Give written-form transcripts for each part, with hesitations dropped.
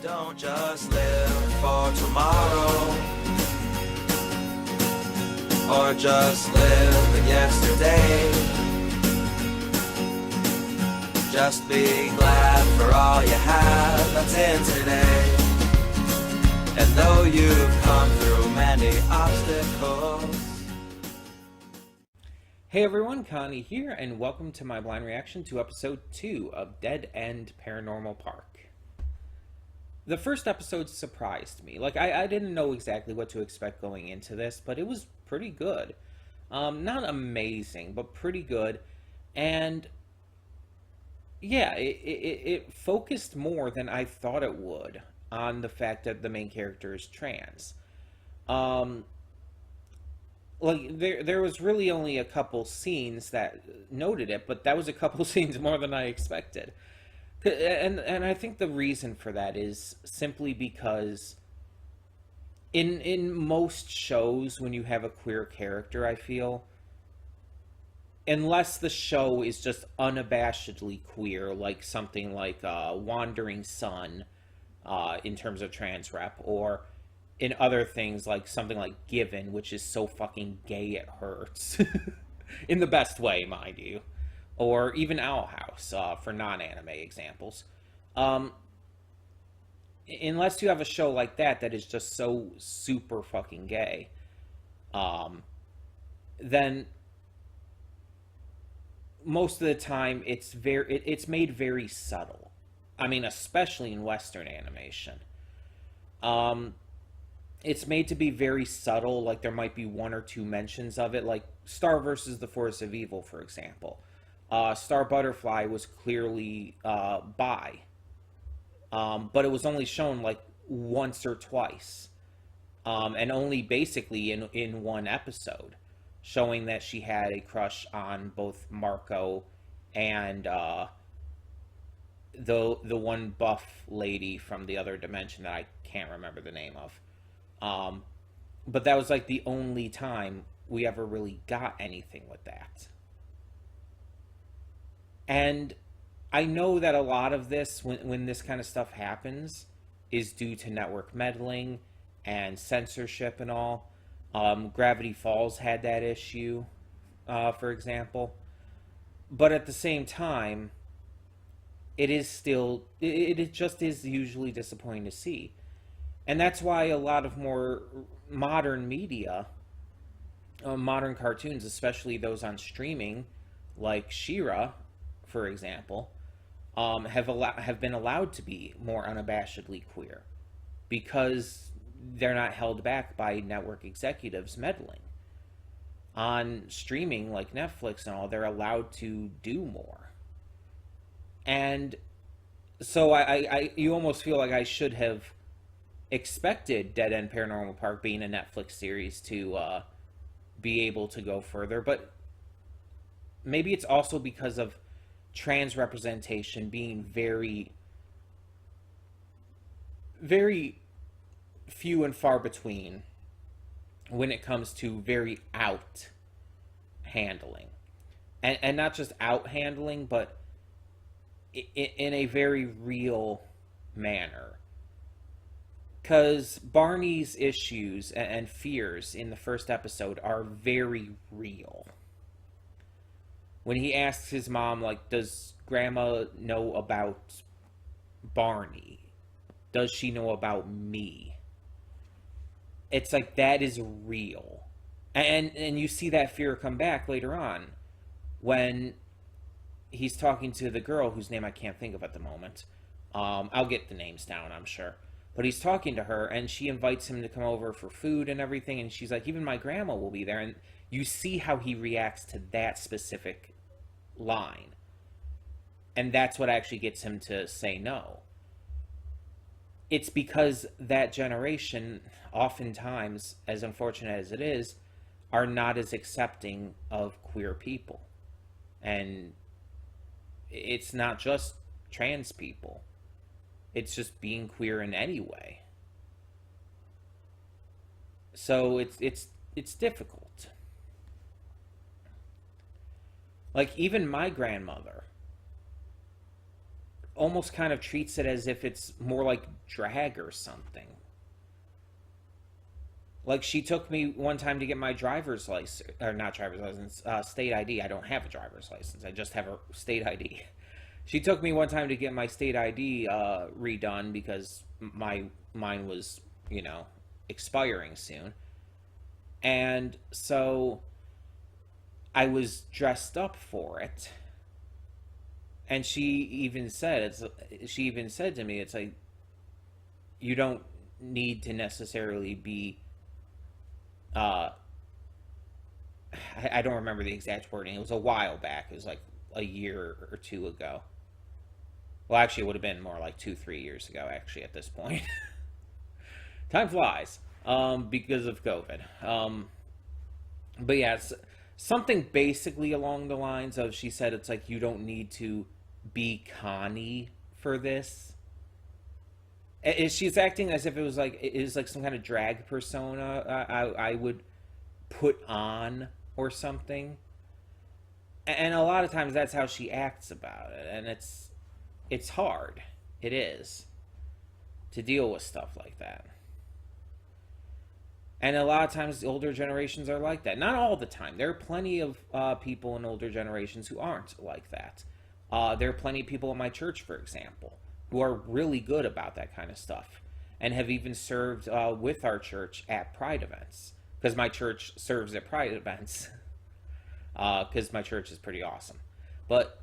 Don't just live for tomorrow, or just live in yesterday. Just be glad for all you have that's in today. And though you've come through many obstacles. Hey everyone, Connie here, and welcome to my blind reaction to episode 2 of Dead End Paranormal Park. The first episode surprised me. I didn't know exactly what to expect going into this, but it was pretty good. Not amazing, but pretty good. And yeah, it focused more than I thought it would on the fact that the main character is trans. There was really only a couple scenes that noted it, but that was a couple scenes more than I expected. And I think the reason for that is simply because in most shows, when you have a queer character, I feel, unless the show is just unabashedly queer, like something like Wandering Son, in terms of trans rep, or in other things like something like Given, which is so fucking gay it hurts. In the best way, mind you. Or even Owl House, for non-anime examples. Unless you have a show like that is just so super fucking gay, then most of the time it's made very subtle. I mean, especially in Western animation. It's made to be very subtle, like there might be one or two mentions of it, like Star versus the Force of Evil, for example. Star Butterfly was clearly bi, but it was only shown like once or twice, and only basically in one episode, showing that she had a crush on both Marco and the one buff lady from the other dimension that I can't remember the name of. But that was like the only time we ever really got anything with that. And I know that a lot of this, when this kind of stuff happens, is due to network meddling and censorship and all. Gravity Falls had that issue, for example. But at the same time, it just is usually disappointing to see. And that's why a lot of more modern media, modern cartoons, especially those on streaming, like She-Ra, for example, have been allowed to be more unabashedly queer because they're not held back by network executives meddling. On streaming like Netflix and all, they're allowed to do more. And so you almost feel like I should have expected Dead End Paranormal Park, being a Netflix series, to be able to go further, but maybe it's also because of trans representation being very, very few and far between when it comes to very out handling. And not just out handling, but in a very real manner. Because Barney's issues and fears in the first episode are very real. When he asks his mom, like, does Grandma know about Barney? Does she know about me? It's like, that is real. And you see that fear come back later on when he's talking to the girl whose name I can't think of at the moment. I'll get the names down, I'm sure. But he's talking to her, and she invites him to come over for food and everything, and she's like, even my grandma will be there. And you see how he reacts to that specific line. And that's what actually gets him to say no. It's because that generation, oftentimes, as unfortunate as it is, are not as accepting of queer people. And it's not just trans people. It's just being queer in any way. So it's difficult. Like, even my grandmother almost kind of treats it as if it's more like drag or something. Like, she took me one time to get my driver's license, or not driver's license, state ID. I don't have a driver's license. I just have a state ID. She took me one time to get my state ID redone because mine was, expiring soon. And so I was dressed up for it. And she even said to me, it's like, you don't need to necessarily be I don't remember the exact wording. It was a while back. It was like a year or two ago. Well, actually, it would have been more like 2-3 years ago, actually, at this point. Time flies because of COVID. But yeah, it's something basically along the lines of, she said it's like, you don't need to be Connie for this. She's acting as if it was like some kind of drag persona I would put on or something. And a lot of times that's how she acts about it. And it's hard. It is. To deal with stuff like that. And a lot of times the older generations are like that. Not all the time. There are plenty of people in older generations who aren't like that. There are plenty of people in my church, for example, who are really good about that kind of stuff and have even served with our church at Pride events, because my church serves at Pride events, because my church is pretty awesome. But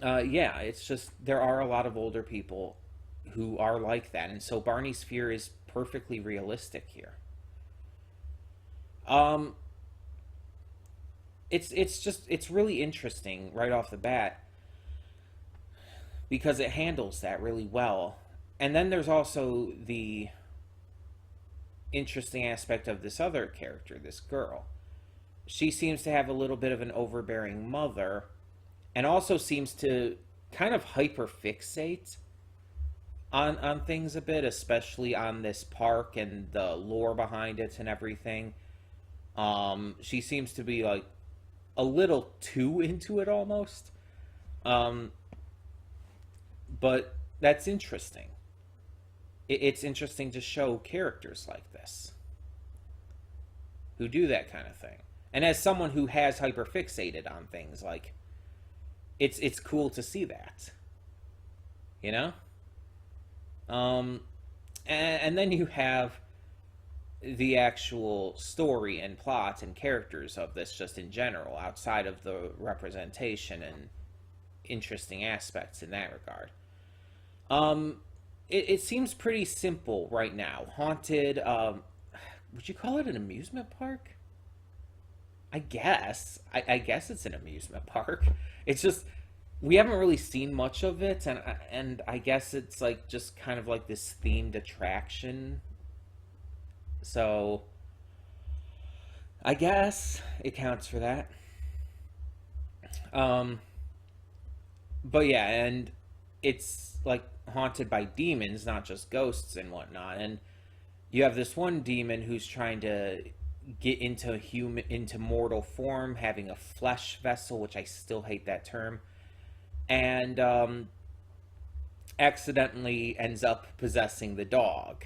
yeah, it's just, there are a lot of older people who are like that, and so Barney's fear is perfectly realistic here. It's really interesting right off the bat, because it handles that really well. And then there's also the interesting aspect of this other character, this girl. She seems to have a little bit of an overbearing mother, and also seems to kind of hyperfixate on things a bit, especially on this park and the lore behind it and everything. She seems to be like a little too into it almost. But that's interesting. It's interesting to show characters like this who do that kind of thing. And as someone who has hyperfixated on things, like, it's cool to see that. You know? And then you have the actual story and plot and characters of this just in general, outside of the representation and interesting aspects in that regard. It seems pretty simple right now. Haunted, would you call it an amusement park? I guess. I guess it's an amusement park. It's just, we haven't really seen much of it, and I guess it's like just kind of like this themed attraction. So I guess it counts for that. But yeah, and it's like haunted by demons, not just ghosts and whatnot. And you have this one demon who's trying to get into mortal form, having a flesh vessel, which I still hate that term, and accidentally ends up possessing the dog,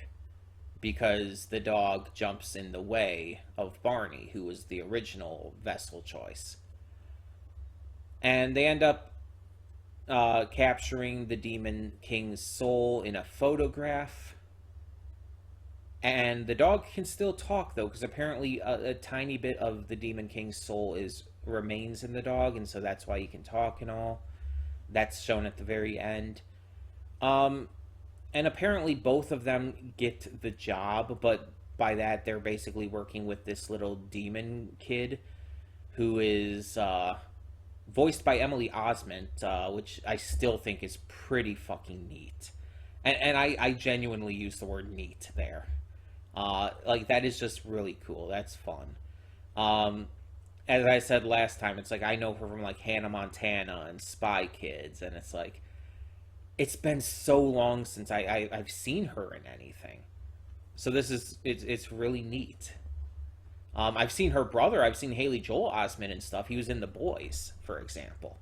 because the dog jumps in the way of Barney, who was the original vessel choice. And they end up capturing the Demon King's soul in a photograph. And the dog can still talk, though, because apparently a tiny bit of the Demon King's soul remains in the dog, and so that's why he can talk and all. That's shown at the very end. And apparently both of them get the job, but by that they're basically working with this little demon kid who is voiced by Emily Osment, which I still think is pretty fucking neat. And I genuinely use the word neat there. Like, that is just really cool. That's fun. As I said last time, it's like, I know her from like Hannah Montana and Spy Kids, and it's like, it's been so long since I've seen her in anything. So it's really neat. I've seen her brother. I've seen Haley Joel Osment and stuff. He was in The Boys, for example.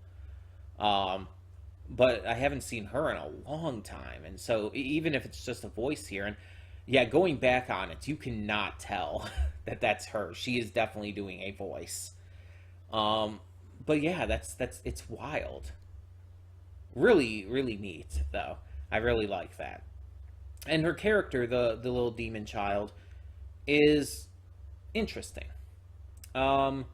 but I haven't seen her in a long time. And so even if it's just a voice here, and yeah, going back on it, you cannot tell that that's her. She is definitely doing a voice. Um, but yeah, that's it's wild. Really, really neat though. I really like that. And her character, the little demon child, is interesting. Um,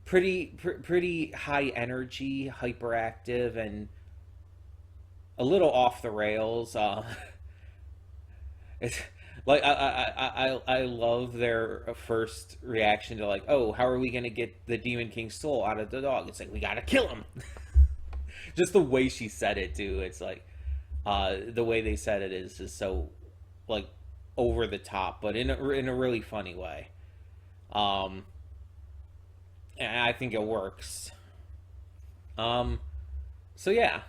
pretty high energy, hyperactive, and a little off the rails. It's like I love their first reaction to like, oh, how are we gonna get the Demon King's soul out of the dog? It's like we gotta kill him. Just the way she said it too. It's like the way they said it is just so like over the top, but in a really funny way. Um, and I think it works. Um, so yeah,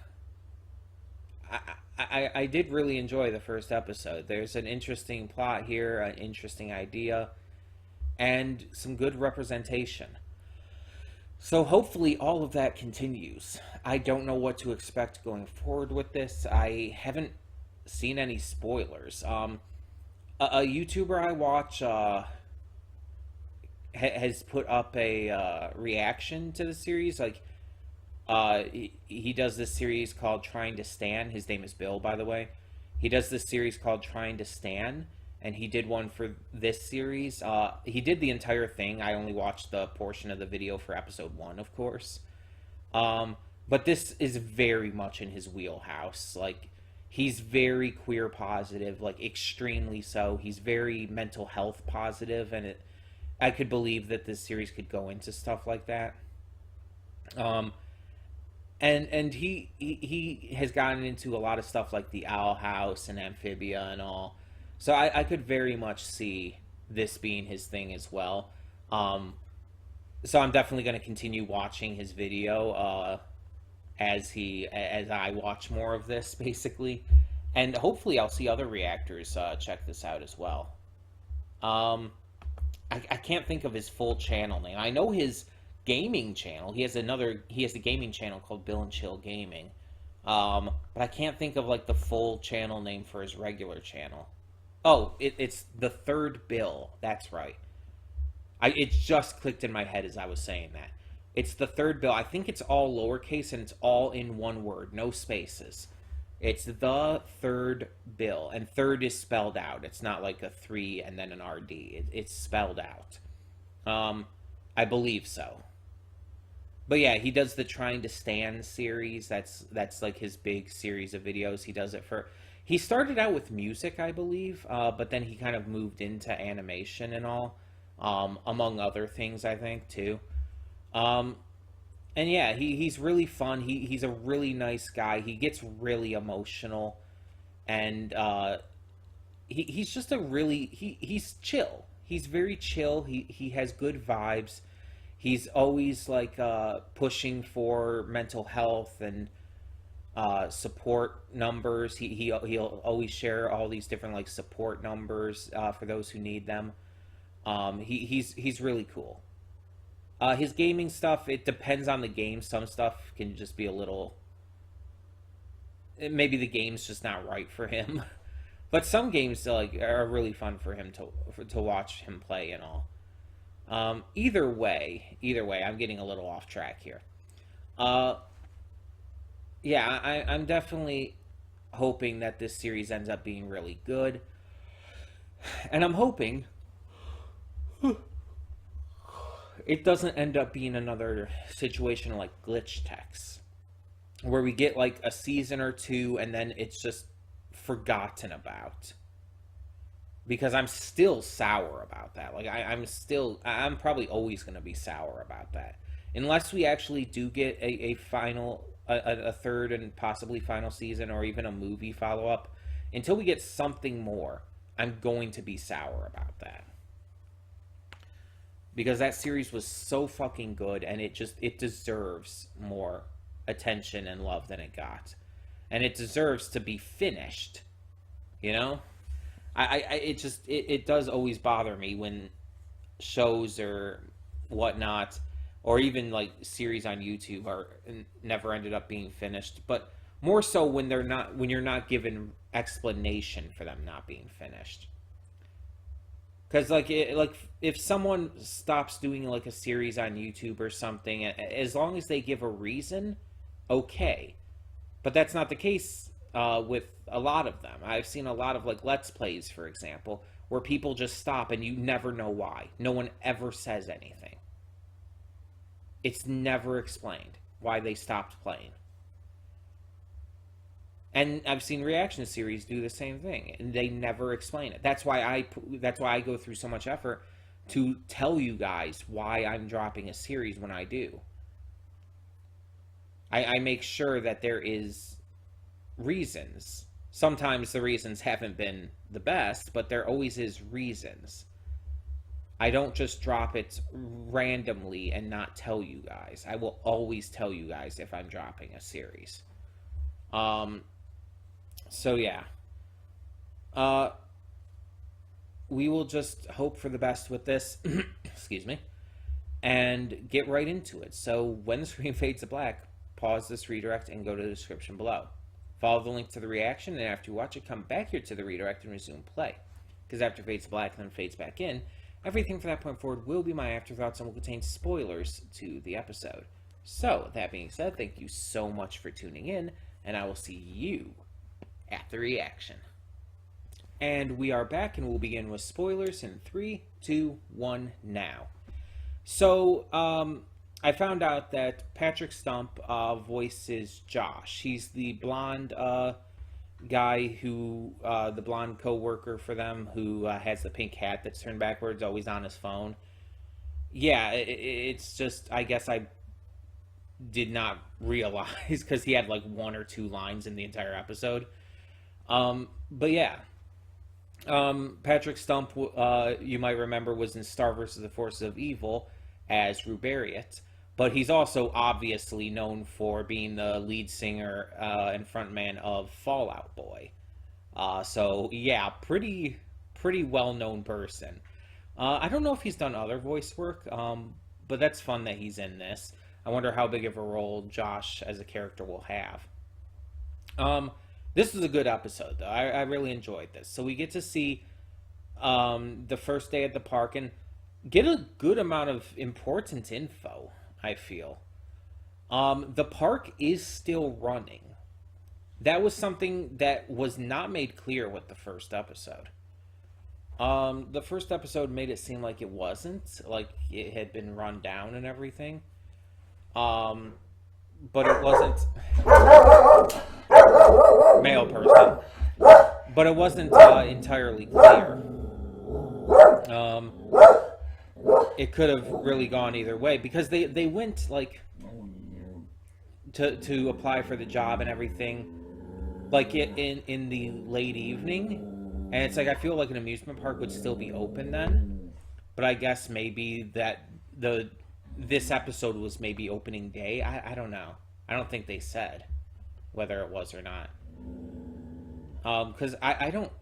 I did really enjoy the first episode. There's an interesting plot here, an interesting idea, and some good representation. So hopefully all of that continues. I don't know what to expect going forward with this. I haven't seen any spoilers. A YouTuber I watch has put up a reaction to the series. Like, he does this series called Trying to Stan. His name is Bill, by the way. He does this series called Trying to Stan, and he did one for this series. He did the entire thing. I only watched the portion of the video for episode 1, of course. But this is very much in his wheelhouse. Like, he's very queer positive, like extremely so. He's very mental health positive, and I could believe that this series could go into stuff like that. Um, and he has gotten into a lot of stuff like the Owl House and Amphibia and all. So I could very much see this being his thing as well. Um, so I'm definitely going to continue watching his video as I watch more of this, basically, and hopefully I'll see other reactors check this out as well. Um, I can't think of his full channel name. I know his gaming channel. He has a gaming channel called Bill and Chill Gaming. But I can't think of like the full channel name for his regular channel. Oh, it's the third Bill. That's right. It just clicked in my head as I was saying that. It's the third Bill. I think it's all lowercase and it's all in one word, no spaces. It's the third Bill, and third is spelled out. It's not like a 3 and then an RD. It's spelled out. I believe so. But yeah, he does the Trying to Stand series. That's like his big series of videos. He does it for. He started out with music, I believe, but then he kind of moved into animation and all, among other things, I think too. Um, and yeah, he's really fun. He's a really nice guy. He gets really emotional, and he's just a really he's chill. He's very chill. He has good vibes. He's always like pushing for mental health and support numbers. He'll always share all these different like support numbers for those who need them. He's really cool. His gaming stuff, it depends on the game. Some stuff can just be a little. Maybe the game's just not right for him, but some games like are really fun for him to watch him play and all. Either way, I'm getting a little off track here. Uh, yeah, I'm definitely hoping that this series ends up being really good, and I'm hoping it doesn't end up being another situation like Glitch Techs, where we get like a season or two and then it's just forgotten about. Because I'm still sour about that. Like I'm probably always going to be sour about that, unless we actually do get a final, a third and possibly final season, or even a movie follow up. Until we get something more, I'm going to be sour about that. Because that series was so fucking good, and it deserves more attention and love than it got, and it deserves to be finished. You know, it does always bother me when shows or whatnot or even like series on YouTube are never ended up being finished, but more so when you're not given explanation for them not being finished. Because like if someone stops doing like a series on YouTube or something, as long as they give a reason, okay. But that's not the case with a lot of them. I've seen a lot of like Let's Plays, for example, where people just stop and you never know why. No one ever says anything. It's never explained why they stopped playing. And I've seen reaction series do the same thing, and they never explain it. That's why I go through so much effort to tell you guys why I'm dropping a series when I do. I make sure that there is reasons. Sometimes the reasons haven't been the best, but there always is reasons. I don't just drop it randomly and not tell you guys. I will always tell you guys if I'm dropping a series. So yeah. We will just hope for the best with this. Excuse me. And get right into it. So when the screen fades to black, pause this redirect and go to the description below. Follow the link to the reaction, and after you watch it, come back here to the redirect and resume play. Because after it fades to black and then fades back in, everything from that point forward will be my afterthoughts and will contain spoilers to the episode. So, that being said, thank you so much for tuning in, and I will see you at the reaction. And we are back, and we'll begin with spoilers in 3, 2, 1, now. So, I found out that Patrick Stump voices Josh. He's the blonde guy who, the blonde co-worker for them who has the pink hat that's turned backwards, always on his phone. Yeah, it's just, I guess I did not realize, because he had like 1 or 2 lines in the entire episode. But yeah. Patrick Stump, you might remember, was in Star vs. the Forces of Evil as ReDirect. But he's also obviously known for being the lead singer and frontman of Fall Out Boy. So, yeah, pretty well-known person. I don't know if he's done other voice work, but that's fun that he's in this. I wonder how big of a role Josh as a character will have. This was a good episode, though. I really enjoyed this. So we get to see the first day at the park and get a good amount of important info, I feel. The park is still running. That was something that was not made clear with the first episode. The first episode made it seem like it wasn't, like it had been run down and everything. But it wasn't. Male person. But it wasn't entirely clear. It could have really gone either way, because they went like to apply for the job and everything, like in the late evening, and it's like I feel like an amusement park would still be open then, but I guess maybe that this episode was maybe opening day. I don't know. I don't think they said whether it was or not, because I don't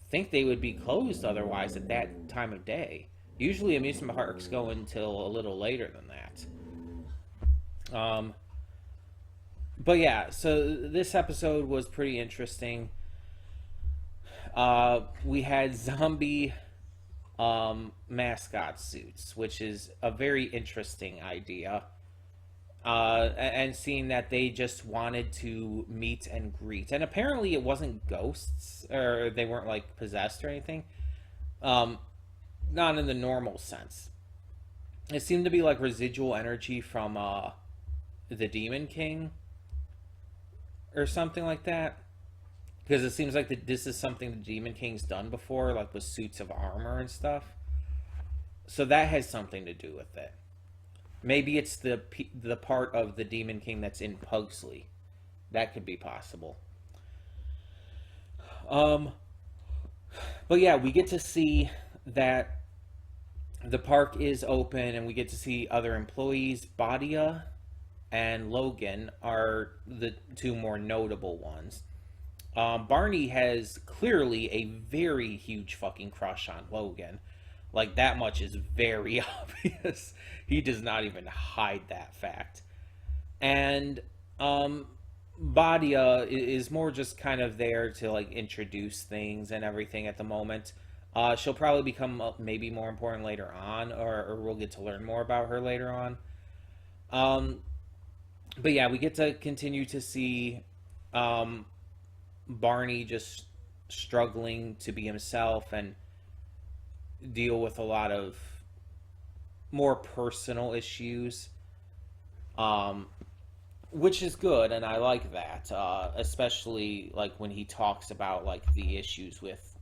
think they would be closed otherwise at that time of day. Usually amusement parks go until a little later than that. But yeah, so this episode was pretty interesting. We had zombie mascot suits, which is a very interesting idea. And seeing that they just wanted to meet and greet. And apparently it wasn't ghosts, or they weren't like possessed or anything. Not in the normal sense. It seemed to be like residual energy from the Demon King or something like that, because it seems like this is something the Demon King's done before, like with suits of armor and stuff. So that has something to do with it. Maybe it's the part of the Demon King that's in Pugsley. That could be possible. But yeah, we get to see that the park is open, and we get to see other employees. Badia and Logan are the 2 more notable ones. Barney has clearly a very huge fucking crush on Logan. Like, that much is very obvious. He does not even hide that fact. And Badia is more just kind of there to like introduce things and everything at the moment. She'll probably become maybe more important later on, or we'll get to learn more about her later on. Um, but yeah, we get to continue to see um, Barney just struggling to be himself and deal with a lot of more personal issues. Um, which is good, and I like that, especially like when he talks about like the issues with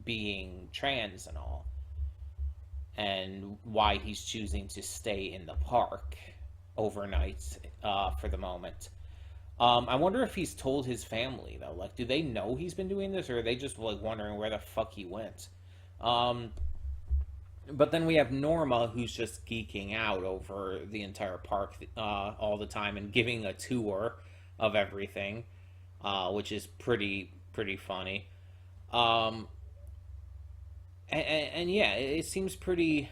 being trans and all, and why he's choosing to stay in the park overnight for the moment. I wonder if he's told his family though. Like, do they know he's been doing this, or are they just like wondering where the fuck he went? Um, but then we have Norma, who's just geeking out over the entire park all the time and giving a tour of everything, which is pretty funny. Um, and yeah, it seems pretty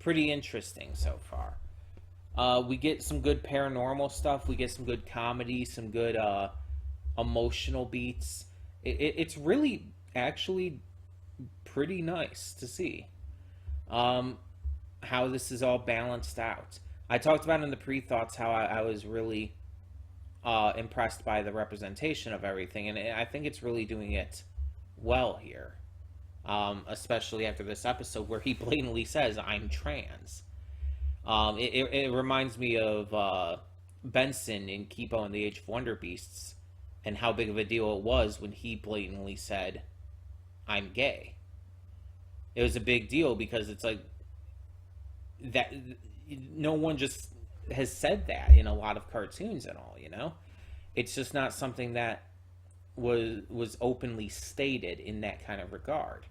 interesting so far. We get some good paranormal stuff. We get some good comedy, some good emotional beats. It's really actually pretty nice to see how this is all balanced out. I talked about in the pre-thoughts how I was really impressed by the representation of everything, and I think it's really doing it well here, especially after this episode where he blatantly says, "I'm trans." It reminds me of Benson in Kipo and the Age of Wonder Beasts, and how big of a deal it was when he blatantly said, "I'm gay." It was a big deal because it's like that. No one just has said that in a lot of cartoons and all. It's just not something that was openly stated in that kind of regard.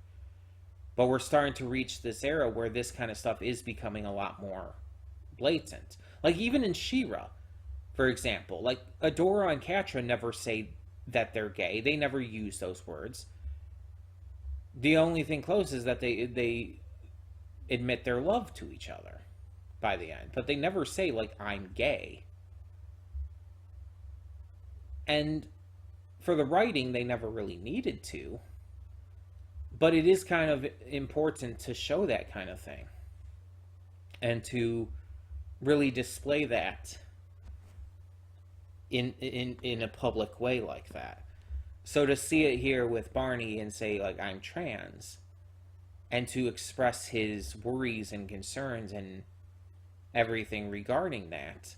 But we're starting to reach this era where this kind of stuff is becoming a lot more blatant. Like even in She-Ra, for example, like Adora and Catra never say that they're gay. They never use those words. The only thing close is that they admit their love to each other by the end, but they never say like I'm gay. And for the writing, they never really needed to, but it is kind of important to show that kind of thing and to really display that in a public way like that. So to see it here with Barney and say like I'm trans, and to express his worries and concerns and everything regarding that,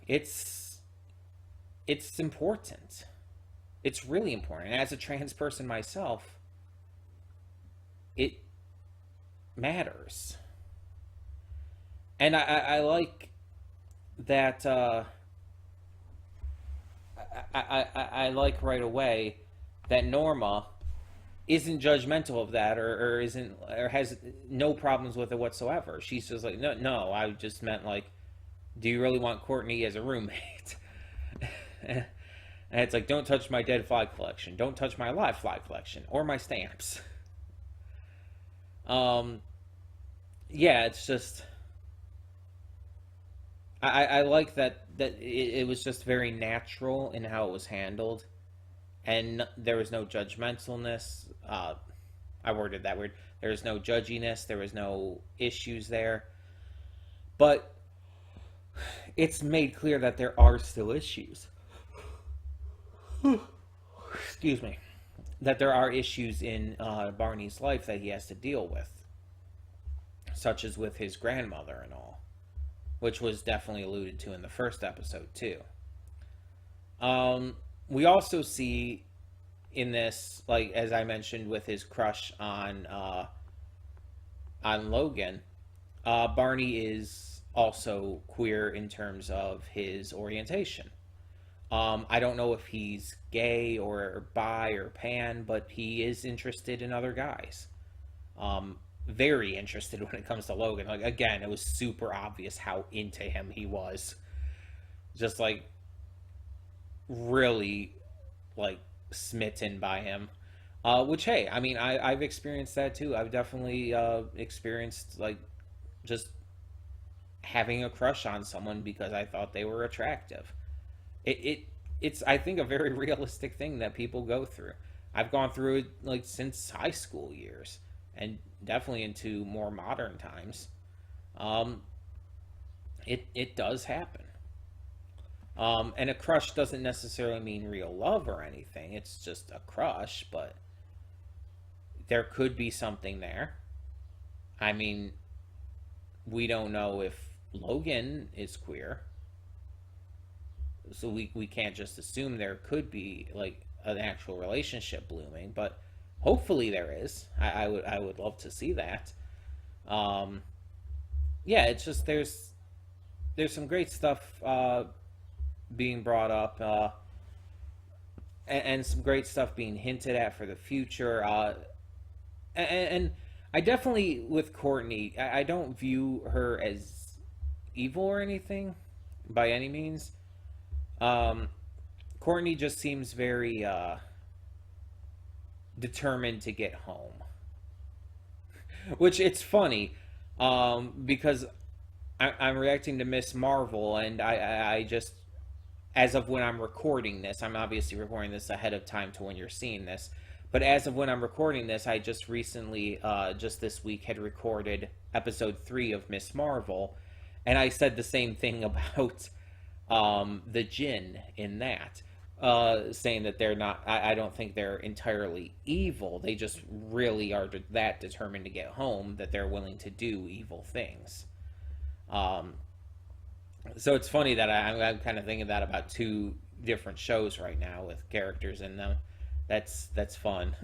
it's important. It's really important. And as a trans person myself, it matters. And I like that I like right away that Norma isn't judgmental of that, or isn't, or has no problems with it whatsoever. She's just like, no, I just meant like, do you really want Courtney as a roommate? And it's like, don't touch my dead flag collection, don't touch my live flag collection, or my stamps. Yeah, it's just, I like that it was just very natural in how it was handled, and there was no judgmentalness. I worded that weird. There was no judginess. There was no issues there. But it's made clear that there are still issues. Excuse me. That there are issues in Barney's life that he has to deal with, such as with his grandmother and all, which was definitely alluded to in the first episode too. We also see in this, like as I mentioned, with his crush on Logan, Barney is also queer in terms of his orientation. I don't know if he's gay or bi or pan, but he is interested in other guys. Very interested when it comes to Logan. Like, again, it was super obvious how into him he was. Just really like smitten by him. Which, hey, I mean, I've experienced that too. I've definitely experienced like just having a crush on someone because I thought they were attractive. It, it it's I think a very realistic thing that people go through. I've gone through it like since high school years and definitely into more modern times. Um, it does happen. And a crush doesn't necessarily mean real love or anything. It's just a crush, but there could be something there. I mean, we don't know if Logan is queer, so we can't just assume there could be like an actual relationship blooming, but hopefully there is. I would love to see that. Um, yeah, it's just there's some great stuff being brought up, and some great stuff being hinted at for the future. And I definitely with Courtney, I don't view her as evil or anything by any means. Um, Courtney just seems very determined to get home, which it's funny because I'm reacting to Miss Marvel, and I just as of when I'm recording this, I'm obviously recording this ahead of time to when you're seeing this. But as of when I'm recording this, I just recently, just this week, had recorded episode 3 of Miss Marvel, and I said the same thing about the Jinn in that, saying that they're not. I don't think they're entirely evil. They just really are that determined to get home that they're willing to do evil things. Um, so it's funny that I'm kind of thinking that about two different shows right now with characters in them. That's fun.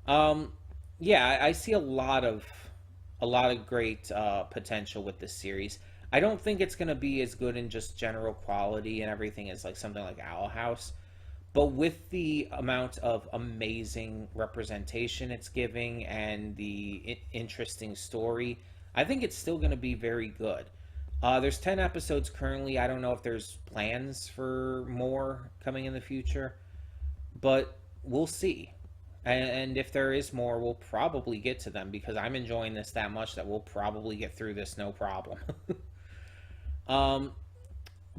um, yeah, I see a lot of great potential with this series. I don't think it's going to be as good in just general quality and everything as like something like Owl House, but with the amount of amazing representation it's giving and the interesting story, I think it's still going to be very good. There's 10 episodes currently. I don't know if there's plans for more coming in the future, but we'll see. And if there is more, we'll probably get to them because I'm enjoying this that much that we'll probably get through this no problem. um,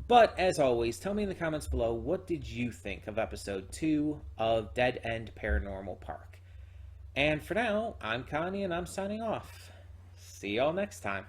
but as always, tell me in the comments below, what did you think of episode 2 of Dead End Paranormal Park? And for now, I'm Connie and I'm signing off. See y'all next time.